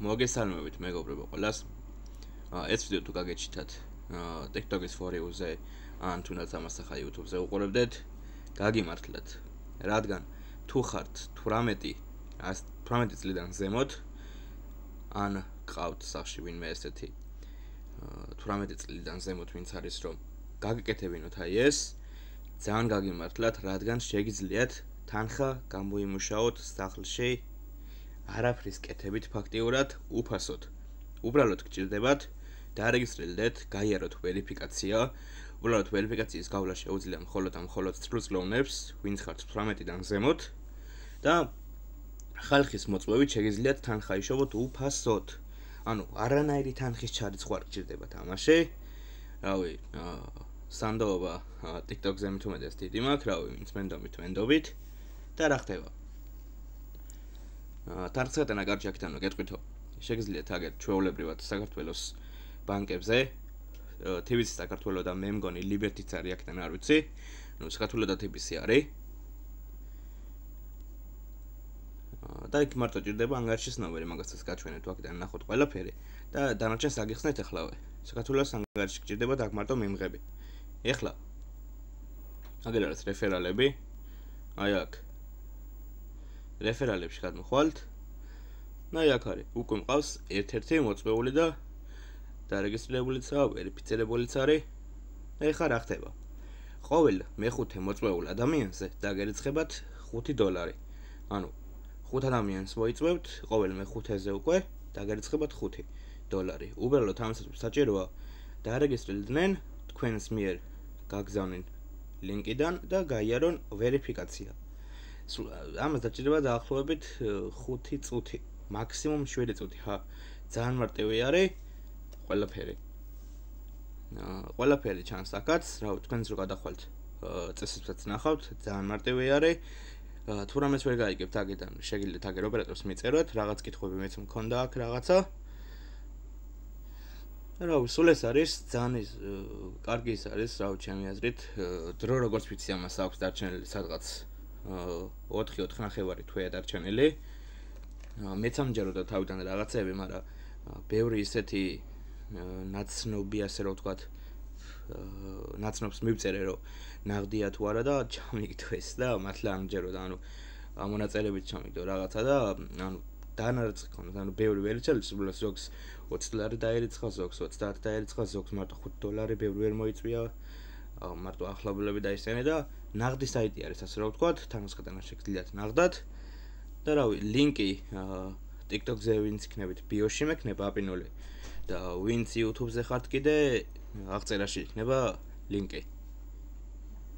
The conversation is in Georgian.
მოგესალმებით მეგობრებო ყველას. ეს ვიდეო თუ გაგეჩითათ TikTok-ის For You-ზე ან თუნდაც ამას ახლა YouTube-ზე უყურებდეთ, გაგიმართლეთ, რადგან თუ ხართ 18 წლიდან ზემოთ ან გყავთ სახში ვინმე ესეთი 18 წლიდან ზემოთ ვინც არის რომ გაგეკეთებინოთ ეს ძალიან გაგიმართლათ, რადგან შეგიძლიათ თანხა გამოიმუშაოთ სახლში არაფრის კეთებით ფაქტიურად უფასოდ. უბრალოდ გჭირდებათ დარეგისტრირდეთ, გაიაროთ ვერიფიკაცია. უბრალოდ ვერიფიკაციის გავლა შეუძლია მხოლოდ ცრუძლოვნებს, ვინც ხართ 18-დან ზემოთ და ხალხის მოწვევით შეგიძლიათ თანხა იშოვოთ უფასოდ. ანუ არანაირი თანხის ჩარიცხვა არ გჭირდებათ ამაში. რავი, სანდოობა TikTok-ზე მithumedes დიდი მაქვს, რავი, ვინც მენდობით და რა ხდება? თანხსგატანა კარგი აქედანო გეტყვითო. შეგიძლიათ აგერ ჩვეულებრივად საქართველოს ბანკებზე, TBC საქართველოს და მე მგონი Liberty-ც არის აქედან არ ვიცი. ნუ საქართველოს და TBC არის. და იქ მარტო ჭირდება ანგარიშის ნომერი, მაგასაც გაჩვენეთ აქედან ნახოთ ყველაფერი და დანარჩენს აგიხსნეთ ახლავე. საქართველოს ანგარიში გჭირდება და აქ მარტო მიმღები. ეხლა აგერ არის რეფერალები. აი აქ რეფერალებში გადმოხვალთ. და აქ არის უკვე მყავს ერთ-ერთი მოწვეული და დარეგისტრირებულიც, ვერიფიცირებულიც არის. და ეხლა რა ხდება? ყოველ მეხუთე მოწვეულ ადამიანზე დაგერიცხებათ $5. ანუ 5 ადამიანს მოიწვევთ, ყოველ მეხუთეზე უკვე დაგერიცხებათ $5. უბრალოდ ამასაც საჭიროა დარეგისტრირდნენ თქვენს მიერ გაგზავნილ ლინკიდან და გაიარონ ვერიფიკაცია. ამას დაჭირდება დაახლოებით 5 წუთი, მაქსიმუმ 7 წუთი. ძალიან მარტივი არის ყველაფერი. ყველაფერი ჩანს აქაც, რავი, თქვენს რო გადახვალთ წესებსაც ნახავთ, ძალიან მარტივი არის. თუ რამეს ვერ გაიგებთ აქედან, შეგიძლიათ აგერ ოპერატორს მიწეროთ, რაღაც კითხვები მეც მქონდა აქ რაღაცა. რავი, სულ ეს არის ძალიან კარგი ის არის, რავი, ჩემი აზრით, დრო როგორც ვიცი ამას აქვს დარჩენილი სადღაც 4 ნახევარი თვეა დარჩენილი. მეც ამჯეროდა თავიდან რაღაცები, მაგრამ ბევრი ისეთი ნაცნობი, ასე რომ ვთქვათ, ნაცნობს მივწერე, რომ ნაღდია თუ არა და ჩამიგდო ეს და მართლა ამჯეროდა, ანუ მონაწერებით ჩამიგდო რაღაცა და ანუ დანარჩი ქონდა, ანუ ბევრი ვერ იცოდი, ზოგს $20 დაერიცხა, ზოგს $30 დაერიცხა, ზოგს მარტო $5 ბევრი ვერ მოიწვია. მარტო ახლობლები დაისწენე და ნაღდი საიტი არის, ასე რომ ვთქვათ, თანხსგატანა შეგიძლიათ ნაღდად. და რავი, ლინკი TikTok-ზე ვინც იქნებით ბიოში მექნება აპინული და ვინც YouTube-ზე ხართ კიდე აღწერაში იქნება ლინკი.